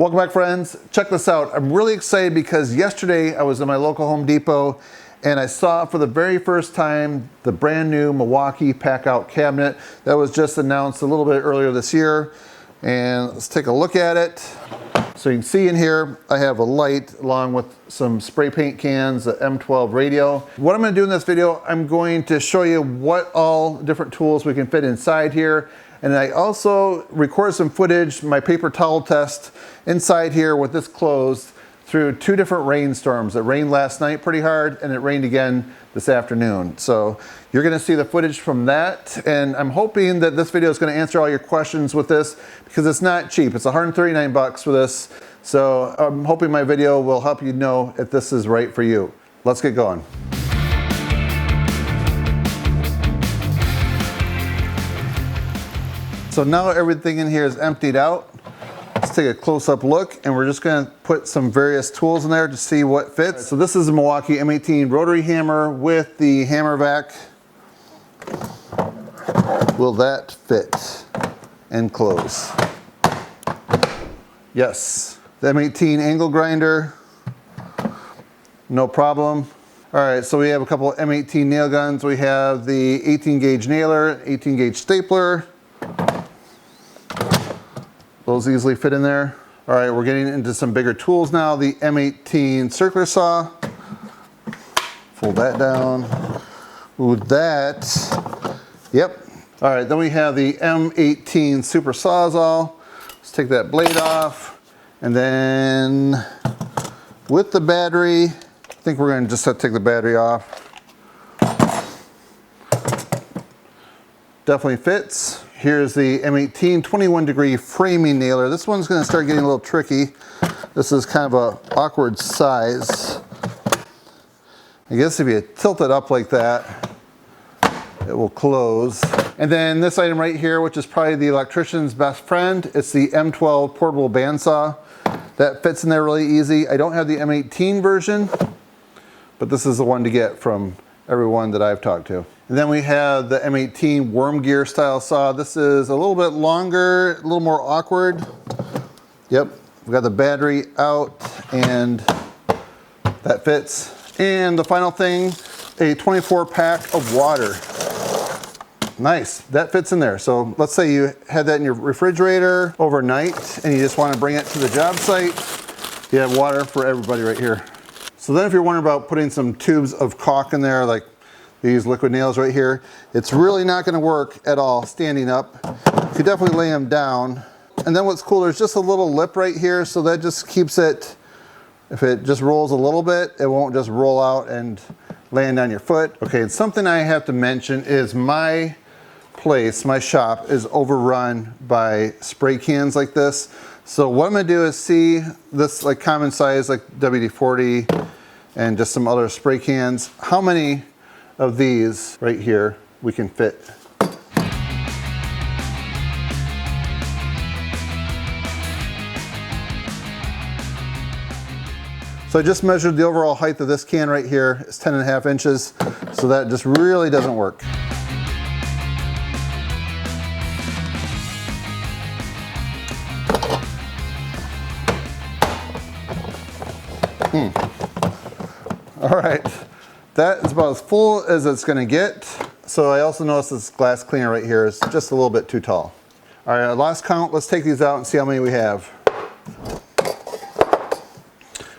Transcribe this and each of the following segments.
Welcome back, friends. Check this out. I'm really excited because yesterday I was in my local Home Depot and I saw for the very first time the brand new Milwaukee PACKOUT Cabinet that was just announced a little bit earlier this year. And let's take a look at it. So you can see in here, I have a light along with some spray paint cans, the M12 radio. What I'm gonna do in this video, I'm going to show you what all different tools we can fit inside here. And I also recorded some footage, my paper towel test inside here with this closed through two different rainstorms. It rained last night pretty hard and it rained again this afternoon. So you're gonna see the footage from that. And I'm hoping that this video is gonna answer all your questions with this because it's not cheap. It's 139 bucks for this. So I'm hoping my video will help you know if this is right for you. Let's get going. So now everything in here is emptied out. Let's take a close-up look, and we're just gonna put some various tools in there to see what fits. So this is a Milwaukee M18 rotary hammer with the hammer vac. Will that fit and close? Yes. The M18 angle grinder, no problem. All right, so we have a couple of M18 nail guns. We have the 18 gauge nailer, 18 gauge stapler. Those easily fit in there. All right, we're getting into some bigger tools now. The M18 circular saw. Fold that down. Ooh, that. Yep. All right, then we have the M18 super sawzall. Let's take that blade off. And then with the battery, I think we're gonna just take the battery off. Definitely fits. Here's the M18 21 degree framing nailer. This one's gonna start getting a little tricky. This is kind of an awkward size. I guess if you tilt it up like that, it will close. And then this item right here, which is probably the electrician's best friend, it's the M12 portable bandsaw. That fits in there really easy. I don't have the M18 version, but this is the one to get from everyone that I've talked to. And then we have the M18 worm gear style saw. This is a little bit longer, a little more awkward. Yep, we've got the battery out and that fits. And the final thing, a 24 pack of water. Nice, that fits in there. So let's say you had that in your refrigerator overnight and you just want to bring it to the job site. You have water for everybody right here. So then if you're wondering about putting some tubes of caulk in there, like these liquid nails right here, it's really not gonna work at all standing up. You could definitely lay them down. And then what's cool, there's just a little lip right here, so that just keeps it, if it just rolls a little bit, it won't just roll out and land on your foot. Okay, and something I have to mention is my place, my shop is overrun by spray cans like this. So what I'm gonna do is see this like common size, like WD-40 and just some other spray cans, how many of these right here we can fit. So I just measured the overall height of this can right here. It's 10.5 inches, so that just really doesn't work. All right. That is about as full as it's gonna get. So I also noticed this glass cleaner right here is just a little bit too tall. All right, our last count, let's take these out and see how many we have.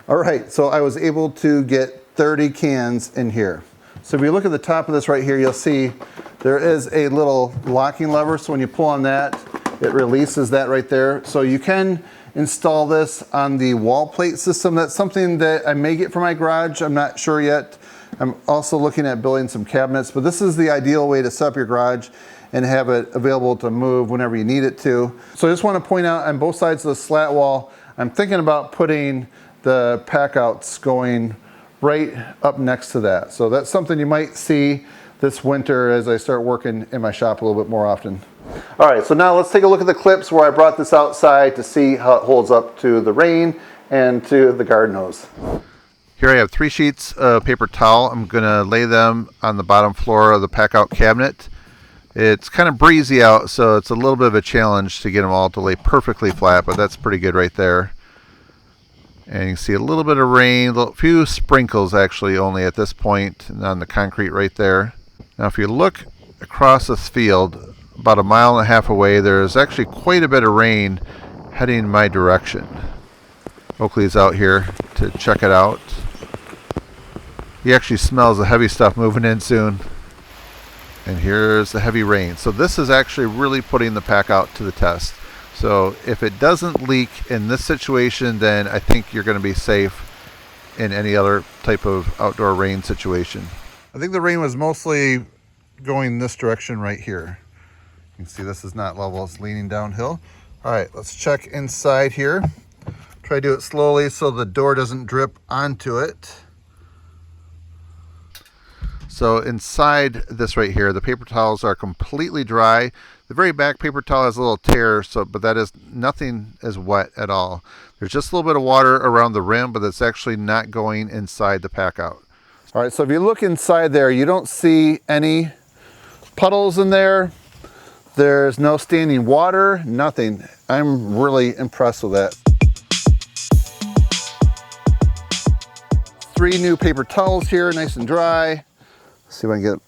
All right, so I was able to get 30 cans in here. So if you look at the top of this right here, you'll see there is a little locking lever. So when you pull on that, it releases that right there. So you can install this on the wall plate system. That's something that I may get for my garage. I'm not sure yet. I'm also looking at building some cabinets, but this is the ideal way to set up your garage and have it available to move whenever you need it to. So I just want to point out on both sides of the slat wall, I'm thinking about putting the packouts going right up next to that. So that's something you might see this winter as I start working in my shop a little bit more often. All right, so now let's take a look at the clips where I brought this outside to see how it holds up to the rain and to the garden hose. Here I have 3 sheets of paper towel. I'm gonna lay them on the bottom floor of the Packout cabinet. It's kind of breezy out, so it's a little bit of a challenge to get them all to lay perfectly flat, but that's pretty good right there. And you can see a little bit of rain, a few sprinkles actually only at this point on the concrete right there. Now if you look across this field, about 1.5 miles away, there's actually quite a bit of rain heading in my direction. Oakley's out here to check it out. He actually smells the heavy stuff moving in soon. And here's the heavy rain. So this is actually really putting the Packout to the test. So if it doesn't leak in this situation, then I think you're going to be safe in any other type of outdoor rain situation. I think the rain was mostly going this direction right here. You can see this is not level, it's leaning downhill. All right, let's check inside here. Try to do it slowly so the door doesn't drip onto it. So inside this right here, the paper towels are completely dry. The very back paper towel has a little tear, but that is nothing is wet at all. There's just a little bit of water around the rim, but it's actually not going inside the Packout. All right, so if you look inside there, you don't see any puddles in there. There's no standing water, nothing. I'm really impressed with that. 3 new paper towels here, nice and dry. Let's see if I can get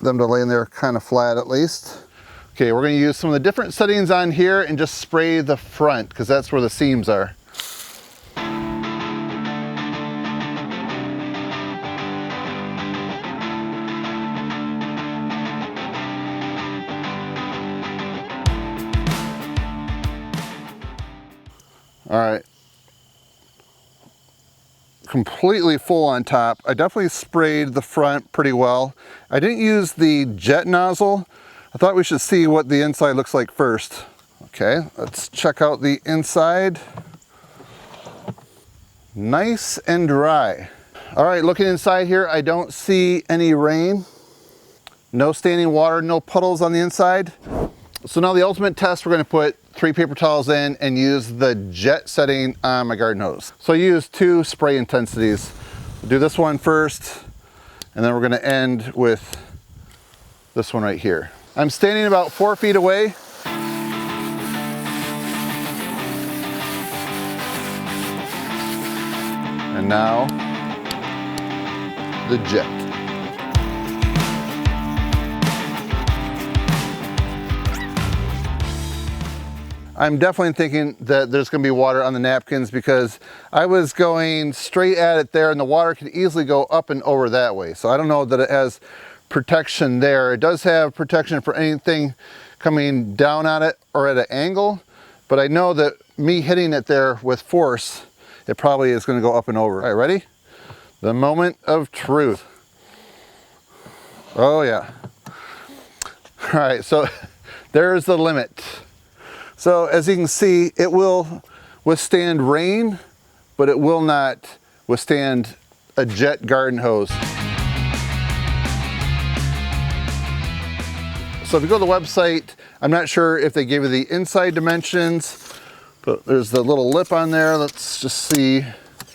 them to lay in there kind of flat at least. Okay, we're going to use some of the different settings on here and just spray the front because that's where the seams are. All right. Completely full on top. I definitely sprayed the front pretty well. I didn't use the jet nozzle. I thought we should see what the inside looks like first. Okay, let's check out the inside. Nice and dry. All right, looking inside here, I don't see any rain. No standing water, no puddles on the inside. So now the ultimate test, we're gonna put 3 paper towels in and use the jet setting on my garden hose. So I use 2 spray intensities. We'll do this one first, and then we're gonna end with this one right here. I'm standing about 4 feet away. And now, the jet. I'm definitely thinking that there's going to be water on the napkins because I was going straight at it there and the water could easily go up and over that way. So I don't know that it has protection there. It does have protection for anything coming down on it or at an angle, but I know that me hitting it there with force, it probably is going to go up and over. All right, ready? The moment of truth. Oh yeah. All right, so there's the limit. So as you can see, it will withstand rain, but it will not withstand a jet garden hose. So if you go to the website, I'm not sure if they gave you the inside dimensions, but there's the little lip on there. Let's just see,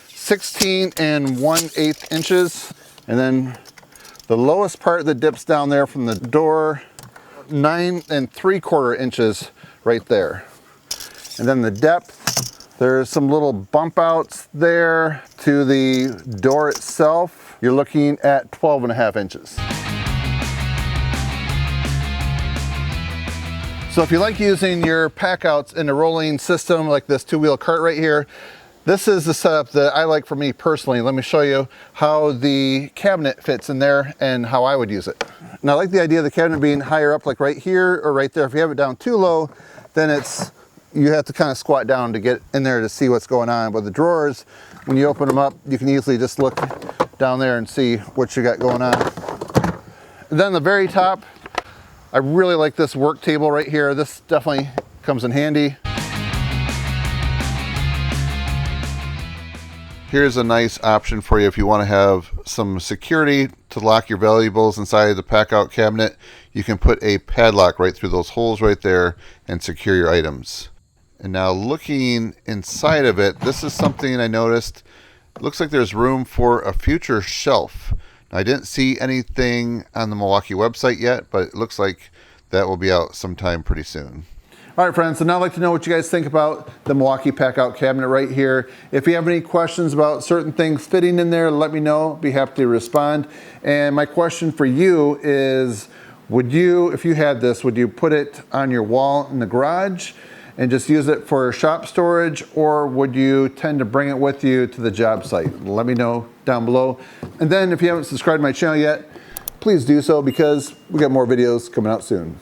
16 1/8 inches. And then the lowest part that dips down there from the door, 9 3/4 inches right there. And then the depth, there's some little bump outs there to the door itself. You're looking at 12.5 inches. So if you like using your Packouts in a rolling system like this 2-wheel cart right here, this is the setup that I like for me personally. Let me show you how the cabinet fits in there and how I would use it. Now I like the idea of the cabinet being higher up, like right here or right there. If you have it down too low, then you have to kind of squat down to get in there to see what's going on. But the drawers, when you open them up, you can easily just look down there and see what you got going on. And then the very top, I really like this work table right here. This definitely comes in handy. Here's a nice option for you if you want to have some security to lock your valuables inside the Packout cabinet. You can put a padlock right through those holes right there and secure your items. And now looking inside of it, this is something I noticed. It looks like there's room for a future shelf. Now, I didn't see anything on the Milwaukee website yet, but it looks like that will be out sometime pretty soon. All right, friends, so now I'd like to know what you guys think about the Milwaukee Packout Cabinet right here. If you have any questions about certain things fitting in there, let me know. Be happy to respond. And my question for you is, would you, if you had this, would you put it on your wall in the garage and just use it for shop storage, or would you tend to bring it with you to the job site? Let me know down below. And then if you haven't subscribed to my channel yet, please do so, because we got more videos coming out soon.